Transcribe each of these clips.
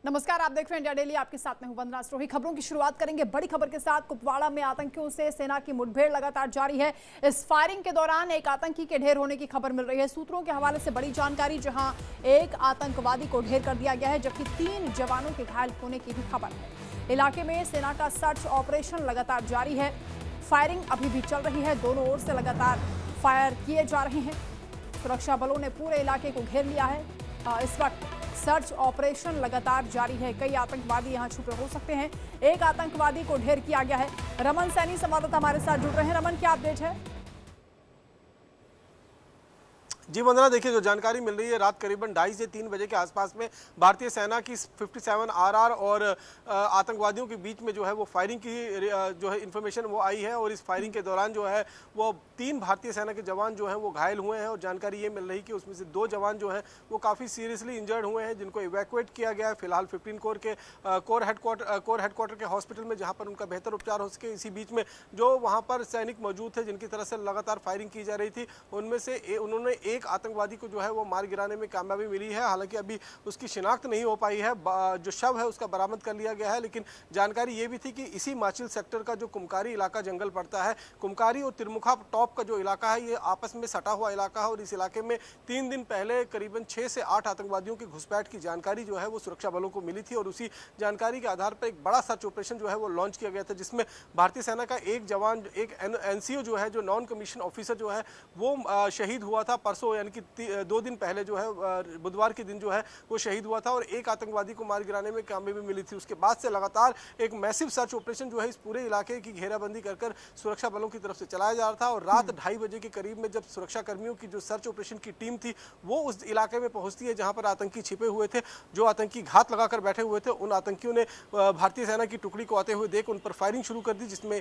नमस्कार, आप देख रहे हैं इंडिया डेली। आपके साथ में हूं वंदना स्रोही। खबरों की शुरुआत करेंगे बड़ी खबर के साथ। कुपवाड़ा में आतंकियों से सेना की मुठभेड़ लगातार जारी है। इस फायरिंग के दौरान एक आतंकी के ढेर होने की खबर मिल रही है। सूत्रों के हवाले से बड़ी जानकारी, जहां एक आतंकवादी को ढेर कर दिया गया है, जबकि 3 जवानों के घायल होने की भी खबर है। इलाके में सेना का सर्च ऑपरेशन लगातार जारी है। फायरिंग अभी भी चल रही है। दोनों ओर से लगातार फायर किए जा रहे हैं। सुरक्षा बलों ने पूरे इलाके को घेर लिया है। इस वक्त सर्च ऑपरेशन लगातार जारी है। कई आतंकवादी यहां छुपे हो सकते हैं। एक आतंकवादी को ढेर किया गया है। रमन सैनी संवाददाता हमारे साथ जुड़ रहे हैं। रमन, क्या अपडेट है? जी वंदना, देखिए जो जानकारी मिल रही है, रात करीबन 2:30 से 3 बजे के आसपास में भारतीय सेना की 57 RR और आतंकवादियों के बीच में जो है वो फायरिंग की जो है इन्फॉर्मेशन वो आई है। और इस फायरिंग के दौरान जो है वो 3 भारतीय सेना के जवान जो हैं वो घायल हुए हैं। और जानकारी ये मिल रही कि उसमें से 2 जवान जो हैं वो काफ़ी सीरियसली इंजर्ड हुए हैं, जिनको इवैक्यूएट किया गया है फिलहाल 15 कोर के कोर हेडक्वार्टर के हॉस्पिटल में, जहाँ पर उनका बेहतर उपचार हो सके। इसी बीच में जो वहाँ पर सैनिक मौजूद थे जिनकी तरफ से लगातार फायरिंग की जा रही थी, उनमें से उन्होंने एक आतंकवादी को जो है वो मार गिराने में कामयाबी मिली है। हालांकि अभी उसकी शिनाख्त नहीं हो पाई है। जो शव है उसका बरामद कर लिया गया है। लेकिन जानकारी ये भी थी कि इसी माचिल सेक्टर का जो कुमकारी इलाका जंगल पड़ता है, कुमकारी और तिरमुखा टॉप का जो इलाका है, ये आपस में सटा हुआ इलाका है। और इस इलाके में 3 दिन पहले करीबन 6 से 8 आतंकवादियों की घुसपैठ की जानकारी जो है वो सुरक्षा बलों को मिली थी। और उसी जानकारी के आधार पर एक बड़ा सर्च ऑपरेशन जो है वो लॉन्च किया गया था, जिसमें भारतीय सेना का एक जवान, एक NCO जो है, जो नॉन कमीशन ऑफिसर जो है, वो शहीद हुआ था परसों, यानी कि 2 दिन पहले जो है बुधवार के दिन जो है वो शहीद हुआ था। और एक आतंकवादी को मार गिराने में कामयाबी मिली थी। उसके बाद से लगातार एक मैसिव सर्च ऑपरेशन जो है इस पूरे इलाके की घेराबंदी कर सुरक्षा बलों की तरफ से चलाया जा रहा था। और रात 2:30 बजे के करीब में जब सुरक्षा कर्मियों की जो सर्च ऑपरेशन की टीम थी वो उस इलाके में पहुंचती है जहां पर आतंकी छिपे हुए थे, जो आतंकी घात लगाकर बैठे हुए थे, उन आतंकियों ने भारतीय सेना की टुकड़ी को आते हुए देख उन पर फायरिंग शुरू कर दी, जिसमें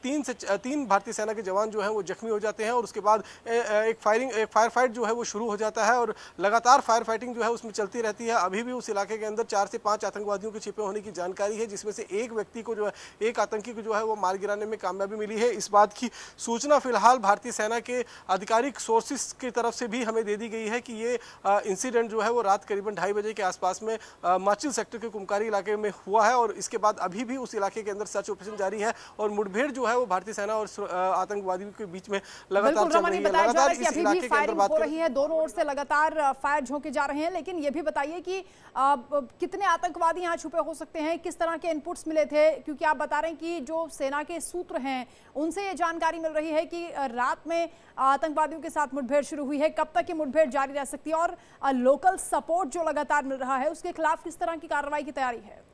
3 भारतीय सेना के जवान जो हैं वो जख्मी हो जाते हैं। और उसके बाद एक फायर फाइट जो है वो शुरू हो जाता है। और लगातार फायर फाइटिंग जो है उसमें चलती रहती है। अभी भी उस इलाके के अंदर 4 से 5 आतंकवादियों के छिपे होने की जानकारी है, जिसमें से एक व्यक्ति को जो है, एक आतंकी को जो है वो मार गिराने में कामयाबी मिली है। इस बात की सूचना फिलहाल भारतीय सेना के आधिकारिक सोर्सेस की तरफ से भी हमें दे दी गई है कि ये इंसिडेंट जो है वो रात करीबन 2:30 बजे के आसपास में माचिल सेक्टर के कुमकारी इलाके में हुआ है। और इसके बाद अभी भी उस इलाके के अंदर सर्च ऑपरेशन जारी है। और मुठभेड़ जो है वो भारतीय सेना और आतंकवादियों के बीच में लगातार चल रही है। लगातार इस इलाके के अंदर बात हो रही है, दोनों ओर से लगातार फायर झोंके जा रहे हैं। लेकिन ये भी बताइए कि कितने आतंकवादी यहाँ छुपे हो सकते हैं, किस तरह के इनपुट्स मिले थे? क्योंकि आप बता रहे हैं कि जो सेना के सूत्र हैं उनसे ये जानकारी मिल रही है कि रात में आतंकवादियों के साथ मुठभेड़ शुरू हुई है। कब तक ये मुठभेड़ जारी रह सकती है? और लोकल सपोर्ट जो लगातार मिल रहा है, उसके खिलाफ किस तरह की कार्रवाई की तैयारी है?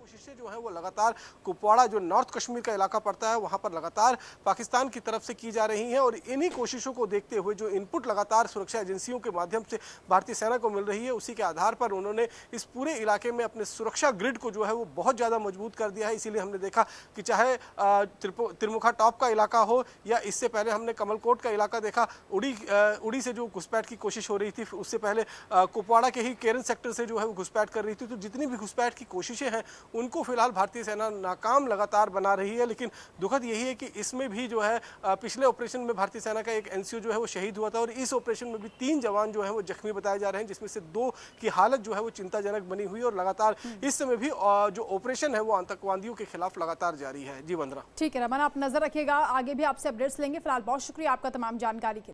कोशिशें जो है वो लगातार कुपवाड़ा, जो नॉर्थ कश्मीर का इलाका पड़ता है, वहां पर लगातार पाकिस्तान की तरफ से की जा रही हैं। और इन्हीं कोशिशों को देखते हुए जो इनपुट लगातार सुरक्षा एजेंसियों के माध्यम से भारतीय सेना को मिल रही है, उसी के आधार पर उन्होंने इस पूरे इलाके में अपने सुरक्षा ग्रिड को जो है वो बहुत ज़्यादा मजबूत कर दिया है। इसीलिए हमने देखा कि चाहे तिरमुखा टॉप का इलाका हो, या इससे पहले हमने कमलकोट का इलाका देखा, उड़ी से जो घुसपैठ की कोशिश हो रही थी, उससे पहले कुपवाड़ा के ही केरन सेक्टर से जो है वो घुसपैठ कर रही थी। तो जितनी भी घुसपैठ की कोशिशें हैं उनको फिलहाल भारतीय सेना नाकाम लगातार बना रही है। लेकिन दुखद यही है कि इसमें भी जो है पिछले ऑपरेशन में भारतीय सेना का एक NCO जो है वो शहीद हुआ था। और इस ऑपरेशन में भी 3 जवान जो है वो जख्मी बताए जा रहे हैं, जिसमें से 2 की हालत जो है वो चिंताजनक बनी हुई है। और लगातार इस समय भी जो ऑपरेशन है वो आतंकवादियों के खिलाफ लगातार जारी है। जी वंदना। ठीक है रमन, आप नजर रखिएगा, आगे भी आपसे अपडेट्स लेंगे। फिलहाल बहुत शुक्रिया आपका तमाम जानकारी के लिए।